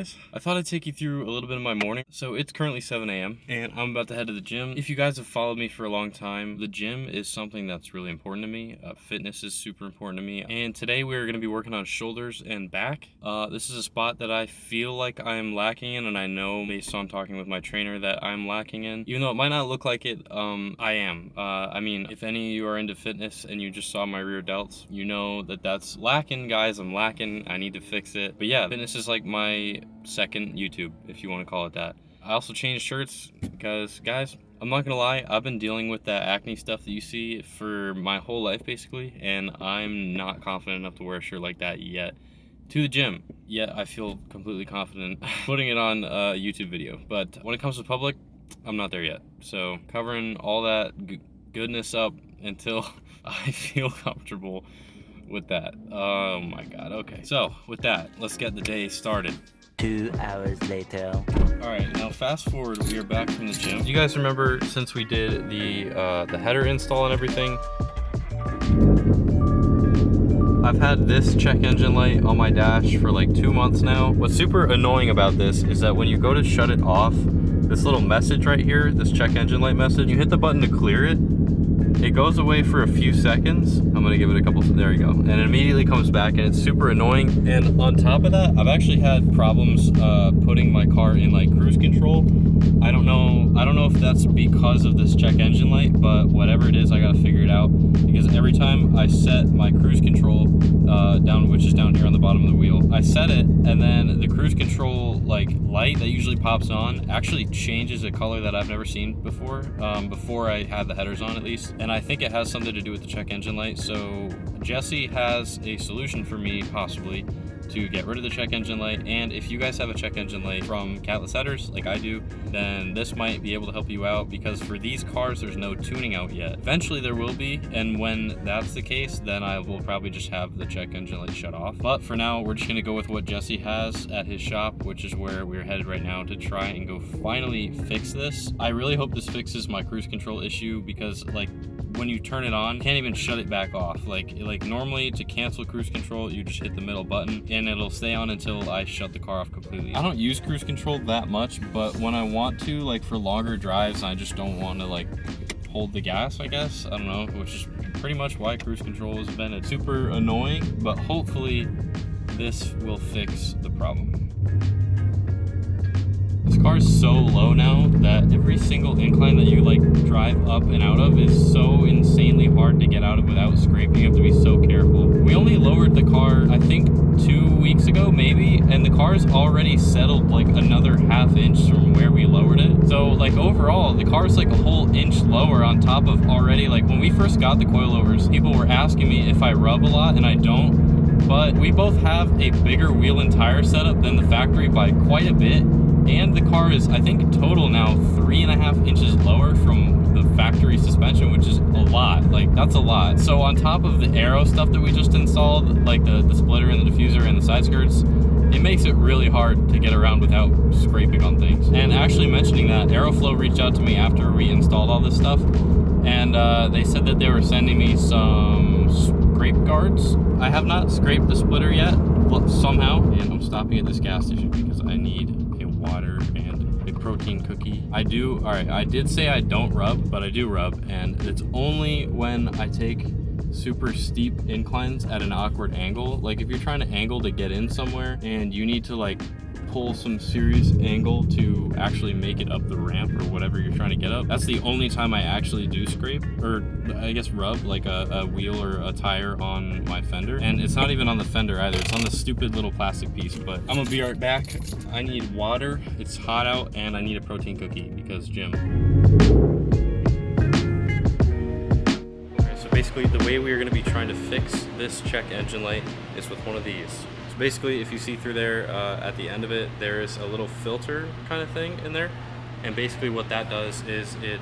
guys? I thought I'd take you through a little bit of my morning. So it's currently 7 a.m. and I'm about to head to the gym. If you guys have followed me for a long time, the gym is something that's really important to me. Fitness is super important to me. And today we're gonna be working on shoulders and back. This is a spot that I feel like I'm lacking in, and I know based on talking with my trainer that I'm lacking in. Even though it might not look like it, I am. I mean, if any of you are into fitness and you just saw my rear delts, you know that that's lacking, guys. I'm lacking. I need to fix it. But yeah, fitness is like my second YouTube, if you want to call it that. I also changed shirts because, guys, I'm not gonna lie, I've been dealing with that acne stuff that you see for my whole life basically, and I'm not confident enough to wear a shirt like that yet to the gym. Yet I feel completely confident putting it on a YouTube video. But when it comes to public, I'm not there yet. So covering all that goodness up until I feel comfortable with that. Oh my god. Okay, so with that, let's get the day started. 2 hours later. All right, now fast forward, we are back from the gym. You guys remember since we did the header install and everything, I've had this check engine light on my dash for like 2 months now. What's super annoying about this is that when you go to shut it off, this little message right here, this check engine light message, you hit the button to clear it, it goes away for a few seconds. I'm gonna give it a couple, there you go. And it immediately comes back, and it's super annoying. And on top of that, I've actually had problems putting my car in like cruise control. I don't know if that's because of this check engine light, but whatever it is, I gotta figure it out. Because every time I set my cruise control down, which is down here on the bottom of the wheel, I set it, and then the cruise control like light that usually pops on actually changes a color that I've never seen before. Before I had the headers on, at least. And I think it has something to do with the check engine light. So Jesse has a solution for me, possibly, to get rid of the check engine light. And if you guys have a check engine light from catless headers like I do, then this might be able to help you out, because for these cars there's no tuning out yet. Eventually there will be, and when that's the case, then I will probably just have the check engine light shut off. But for now, we're just gonna go with what Jesse has at his shop, which is where we're headed right now to try and go finally fix this. I really hope this fixes my cruise control issue, because like when you turn it on, you can't even shut it back off. Like normally to cancel cruise control, you just hit the middle button and it'll stay on until I shut the car off completely. I don't use cruise control that much, but when I want to, like for longer drives, I just don't want to like hold the gas, I guess. I don't know, which is pretty much why cruise control has been super annoying, but hopefully this will fix the problem. This car is so low now that every single incline that you like drive up and out of is so insanely hard to get out of without scraping. You have to be so careful. We only lowered the car, I think 2 weeks ago maybe, and the car's already settled like another ½ inch from where we lowered it. So like overall, the car's like a whole inch lower on top of already, like when we first got the coilovers, people were asking me if I rub a lot, and I don't. But we both have a bigger wheel and tire setup than the factory by quite a bit. And the car is, I think, total now 3.5 inches lower from the factory suspension, which is a lot. Like, that's a lot. So on top of the aero stuff that we just installed, like the splitter and the diffuser and the side skirts, it makes it really hard to get around without scraping on things. And actually mentioning that, Aeroflow reached out to me after we installed all this stuff, and they said that they were sending me some scrape guards. I have not scraped the splitter yet, somehow, and I'm stopping at this gas station because I need water and a protein cookie. I did say I don't rub, but I do rub, and it's only when I take super steep inclines at an awkward angle. Like if you're trying to angle to get in somewhere and you need to like pull some serious angle to actually make it up the ramp or whatever you're trying to get up, that's the only time I actually do scrape, or I guess rub, like a wheel or a tire on my fender. And it's not even on the fender either, it's on the stupid little plastic piece. But I'm gonna be right back. I need water, it's hot out, and I need a protein cookie because gym. Okay, so basically the way we're gonna be trying to fix this check engine light is with one of these. Basically, if you see through there, at the end of it, there is a little filter kind of thing in there. And basically what that does is it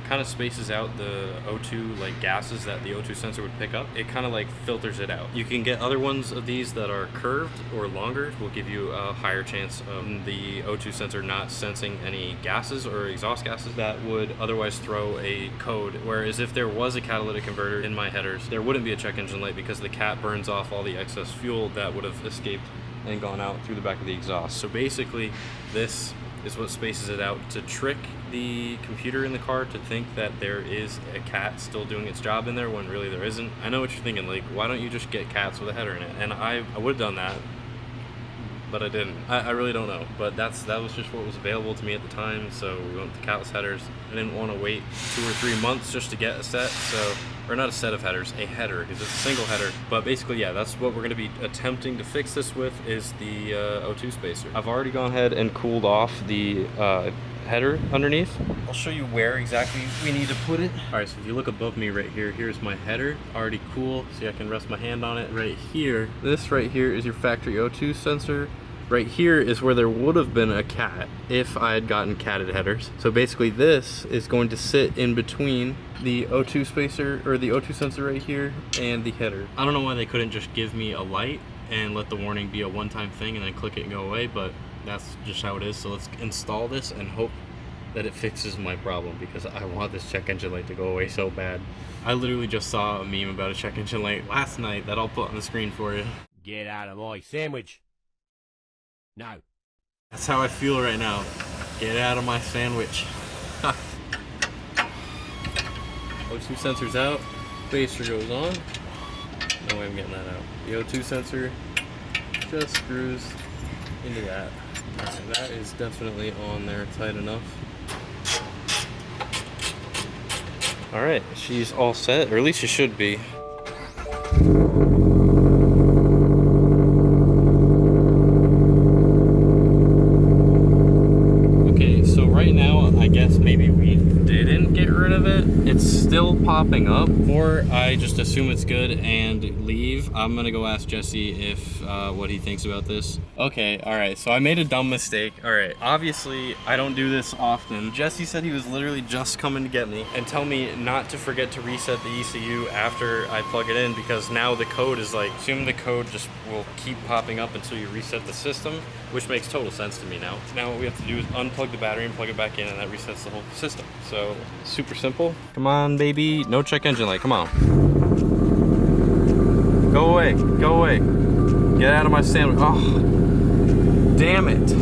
kind of spaces out the O2 like gases that the O2 sensor would pick up. It kind of like filters it out. You can get other ones of these that are curved or longer, will give you a higher chance of the O2 sensor not sensing any gases or exhaust gases that would otherwise throw a code. Whereas if there was a catalytic converter in my headers, there wouldn't be a check engine light because the cat burns off all the excess fuel that would have escaped and gone out through the back of the exhaust. So basically, this is what spaces it out to trick the computer in the car to think that there is a cat still doing its job in there when really there isn't. I know what you're thinking, like, why don't you just get cats with a header in it? And I would have done that, but I didn't. I really don't know, but that was just what was available to me at the time, so we went with the catless headers. I didn't want to wait 2 or 3 months just to get a set, or not a set of headers, a header, because it's a single header. But basically, yeah, that's what we're going to be attempting to fix this with, is the O2 spacer. I've already gone ahead and cooled off the header underneath. I'll show you where exactly we need to put it. All right, so if you look above me right here, here's my header, already cool. See, I can rest my hand on it right here. This right here is your factory O2 sensor. Right here is where there would have been a cat if I had gotten catted headers. So basically this is going to sit in between the O2 spacer, or the O2 sensor right here, and the header. I don't know why they couldn't just give me a light and let the warning be a one-time thing and then click it and go away, but that's just how it is. So let's install this and hope that it fixes my problem, because I want this check engine light to go away so bad. I literally just saw a meme about a check engine light last night that I'll put on the screen for you. Get out of my sandwich. No. That's how I feel right now. Get out of my sandwich. O2 sensor's out. Spacer goes on. No way I'm getting that out. The O2 sensor just screws into that. Alright, that is definitely on there tight enough. Alright, she's all set, or at least she should be. It's still popping up, or I just assume it's good and leave. I'm gonna go ask Jesse if what he thinks about this. Okay, all right, so I made a dumb mistake. All right, obviously I don't do this often. Jesse said he was literally just coming to get me and tell me not to forget to reset the ECU after I plug it in, because now the code is like, assume the code just will keep popping up until you reset the system, which makes total sense to me now. Now what we have to do is unplug the battery and plug it back in, and that resets the whole system. So super simple. Come on, baby. No check engine light. Come on. Go away. Go away. Get out of my sandwich. Oh, damn it.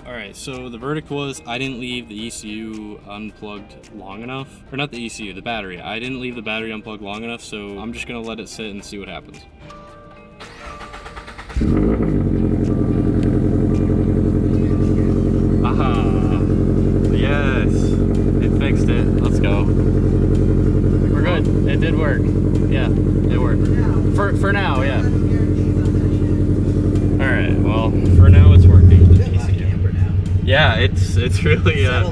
All right, so the verdict was I didn't leave the ECU unplugged long enough. Or not the ECU, the battery. I didn't leave the battery unplugged long enough, so I'm just gonna let it sit and see what happens. Aha. Yes. It fixed it. Let's go. We're good. It did work. Yeah, it worked. For now, yeah. All right. Well, for now it's working. Yeah, it's really yeah.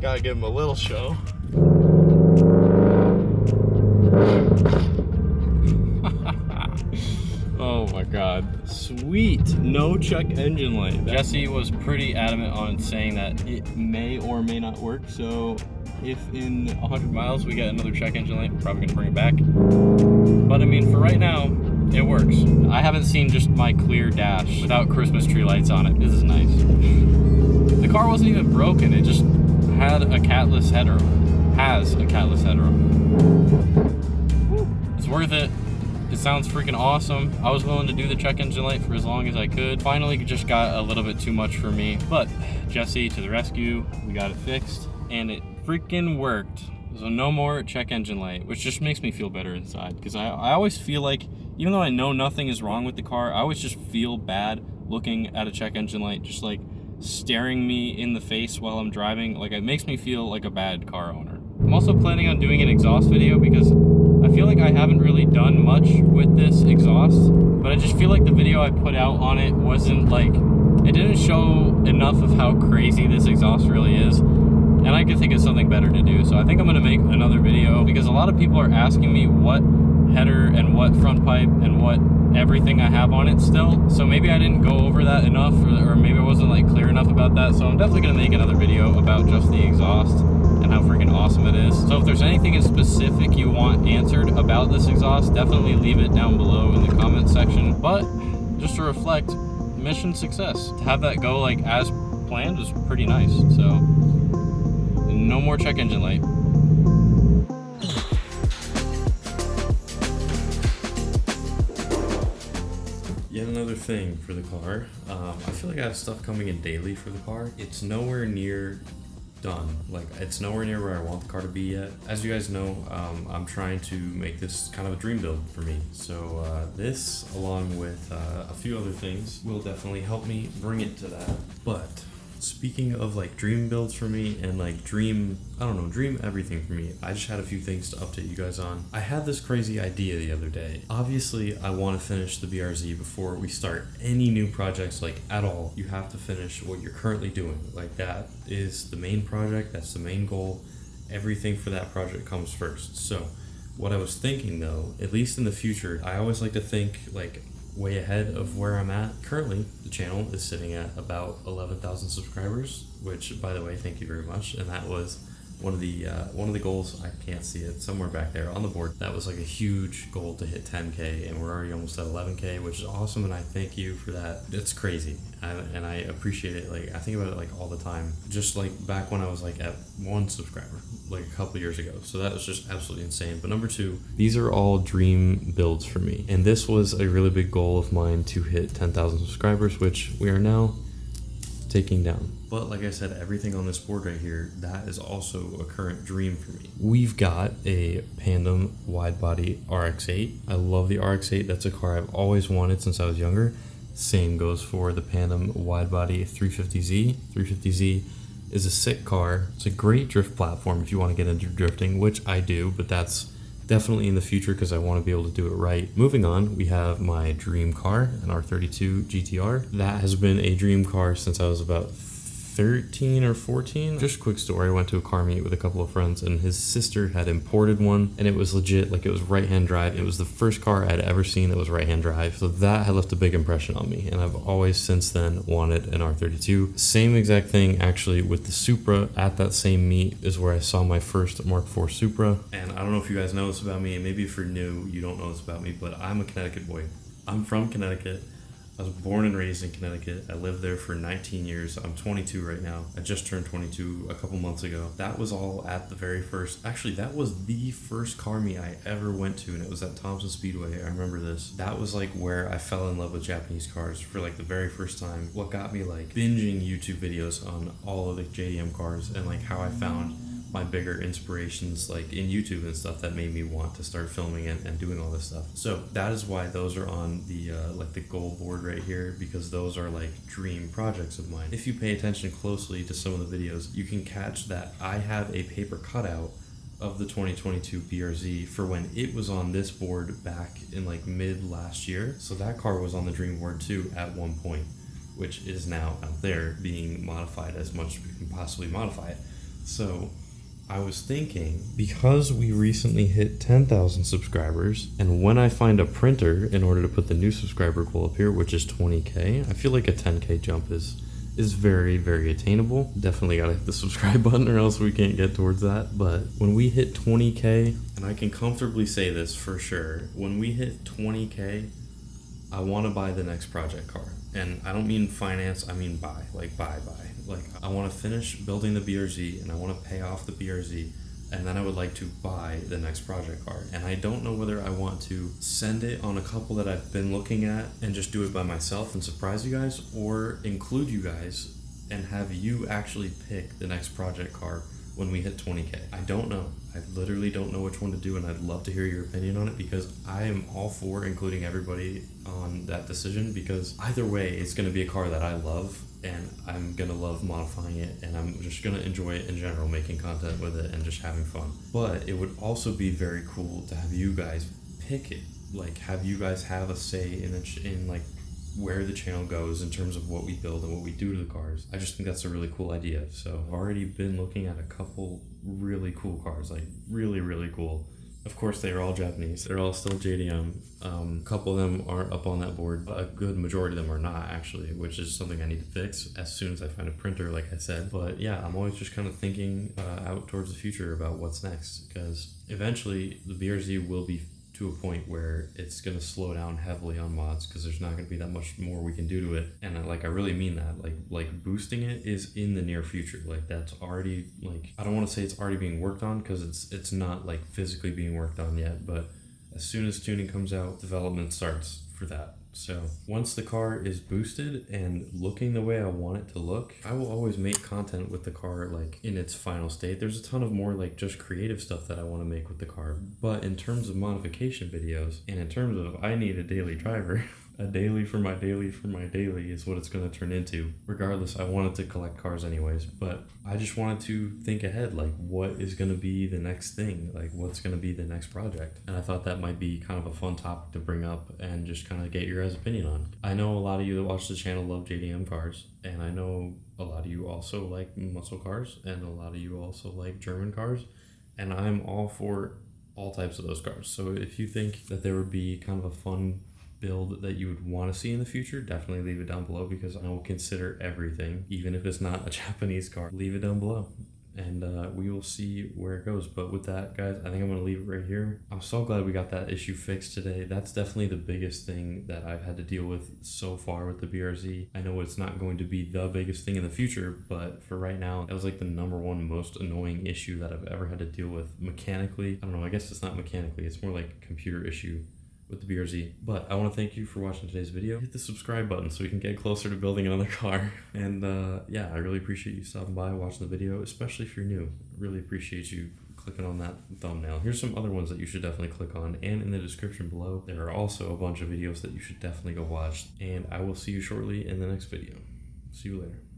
Gotta give him a little show. Oh my god. Sweet. No check engine light. Jesse was pretty adamant on saying that it may or may not work, so if in 100 miles we get another check engine light, we're probably gonna bring it back. But I mean, for right now, it works. I haven't seen just my clear dash without Christmas tree lights on it. This is nice. The car wasn't even broken, it just had a catless header. Has a catless header. It's worth it. It sounds freaking awesome. I was willing to do the check engine light for as long as I could. Finally, just got a little bit too much for me. But Jesse to the rescue. We got it fixed, and it freaking worked. So no more check engine light, which just makes me feel better inside. Because I always feel like, even though I know nothing is wrong with the car, I always just feel bad looking at a check engine light, just like staring me in the face while I'm driving. Like, it makes me feel like a bad car owner. I'm also planning on doing an exhaust video because I feel like I haven't really done much with this exhaust, but I just feel like the video I put out on it wasn't like, it didn't show enough of how crazy this exhaust really is, and I could think of something better to do. So I think I'm gonna make another video, because a lot of people are asking me what header and what front pipe and what everything I have on it still. So maybe I didn't go over that enough, or maybe I wasn't like clear enough about that. So I'm definitely gonna make another video about just the exhaust and how freaking awesome it is. So if there's anything in specific you want answered about this exhaust, definitely leave it down below in the comment section. But just to reflect, mission success. To have that go like as planned was pretty nice. So no more check engine light. Yet another thing for the car. I feel like I have stuff coming in daily for the car. It's nowhere near done. Like, it's nowhere near where I want the car to be yet. As you guys know, I'm trying to make this kind of a dream build for me. So this, along with a few other things, will definitely help me bring it to that. But speaking of like dream builds for me and like dream everything for me, I just had a few things to update you guys on. I had this crazy idea the other day. Obviously, I want to finish the BRZ before we start any new projects, like at all. You have to finish what you're currently doing. Like, that is the main project, that's the main goal. Everything for that project comes first. So what I was thinking though, at least in the future, I always like to think like way ahead of where I'm at. Currently, the channel is sitting at about 11,000 subscribers, which, by the way, thank you very much. And that was one of the goals. I can't see it, somewhere back there on the board. That was like a huge goal to hit 10K, and we're already almost at 11K, which is awesome, and I thank you for that. It's crazy, and I appreciate it. Like, I think about it like all the time, just like back when I was like at 1 subscriber, like a couple years ago. So that was just absolutely insane. But number 2, these are all dream builds for me, and this was a really big goal of mine to hit 10,000 subscribers, which we are now taking down. But like I said, everything on this board right here, that is also a current dream for me. We've got a Pandem wide body RX-8. I love the RX-8. That's a car I've always wanted since I was younger. Same goes for the Pandem wide body 350Z. 350Z is a sick car. It's a great drift platform if you want to get into drifting, which I do, but that's definitely in the future because I want to be able to do it right. Moving on, we have my dream car, an R32 GTR. That has been a dream car since I was about 13 or 14. Just a quick story, I went to a car meet with a couple of friends and his sister had imported one, and it was legit, like, it was right-hand drive. It was the first car I'd ever seen that was right-hand drive, so that had left a big impression on me, and I've always since then wanted an R32. Same exact thing actually with the Supra. At that same meet is where I saw my first Mark IV Supra, and I don't know if you guys know this about me, and maybe if you're new you don't know this about me, but I'm a Connecticut boy. I'm from Connecticut. I was born and raised in Connecticut. I lived there for 19 years. I'm 22 right now. I just turned 22 a couple months ago. That was all at the very first, actually that was the first car meet I ever went to, and it was at Thompson Speedway. I remember this. That was like where I fell in love with Japanese cars for like the very first time. What got me like binging YouTube videos on all of the JDM cars, and like how I found my bigger inspirations like in YouTube and stuff that made me want to start filming and doing all this stuff. So that is why those are on the like the goal board right here, because those are like dream projects of mine. If you pay attention closely to some of the videos, you can catch that I have a paper cutout of the 2022 BRZ for when it was on this board back in like mid last year. So that car was on the dream board too at one point, which is now out there being modified as much as we can possibly modify it. So I was thinking, because we recently hit 10,000 subscribers, and when I find a printer in order to put the new subscriber goal up here, which is 20K, I feel like a 10K jump is very, very attainable. Definitely gotta hit the subscribe button or else we can't get towards that. But when we hit 20K, and I can comfortably say this for sure, when we hit 20K, I want to buy the next project car. And I don't mean finance, I mean buy. Like buy. Like, I want to finish building the BRZ and I want to pay off the BRZ, and then I would like to buy the next project car. And I don't know whether I want to send it on a couple that I've been looking at and just do it by myself and surprise you guys, or include you guys and have you actually pick the next project car when we hit 20K. I don't know. I literally don't know which one to do, and I'd love to hear your opinion on it, because I am all for including everybody on that decision, because either way, it's going to be a car that I love, and I'm going to love modifying it, and I'm just going to enjoy it in general, making content with it and just having fun. But it would also be very cool to have you guys pick it, like have you guys have a say in like where the channel goes in terms of what we build and what we do to the cars. I just think that's a really cool idea. So I've already been looking at a couple really cool cars, like really, really cool. Of course, they are all Japanese. They're all still JDM. A couple of them are up on that board, but a good majority of them are not, actually, which is something I need to fix as soon as I find a printer, like I said. But yeah, I'm always just kind of thinking out towards the future about what's next, because eventually the BRZ will be to a point where it's going to slow down heavily on mods because there's not going to be that much more we can do to it. And I really mean that. Like boosting it is in the near future. Like that's already, like, I don't want to say it's already being worked on because it's not like physically being worked on yet, but as soon as tuning comes out, development starts for that. So once the car is boosted and looking the way I want it to look, I will always make content with the car like in its final state. There's a ton of more like just creative stuff that I want to make with the car. But in terms of modification videos and in terms of I need a daily driver, a daily for my daily is what it's going to turn into. Regardless, I wanted to collect cars anyways, but I just wanted to think ahead, like what is going to be the next thing, like what's going to be the next project. And I thought that might be kind of a fun topic to bring up and just kind of get your guys' opinion on. I know a lot of you that watch the channel love JDM cars, and I know a lot of you also like muscle cars, and a lot of you also like German cars, and I'm all for all types of those cars. So if you think that there would be kind of a fun build that you would want to see in the future, definitely leave it down below because I will consider everything, even if it's not a Japanese car. Leave it down below and we will see where it goes. But with that, guys, I think I'm going to leave it right here. I'm so glad we got that issue fixed today. That's definitely the biggest thing that I've had to deal with so far with the BRZ. I know it's not going to be the biggest thing in the future, but for right now, that was like the #1 most annoying issue that I've ever had to deal with mechanically. I don't know, I guess it's not mechanically, it's more like a computer issue with the BRZ. But I want to thank you for watching today's video. Hit the subscribe button so we can get closer to building another car. And yeah, I really appreciate you stopping by, watching the video, especially if you're new. Really appreciate you clicking on that thumbnail. Here's some other ones that you should definitely click on, and in the description below there are also a bunch of videos that you should definitely go watch. And I will see you shortly in the next video. See you later.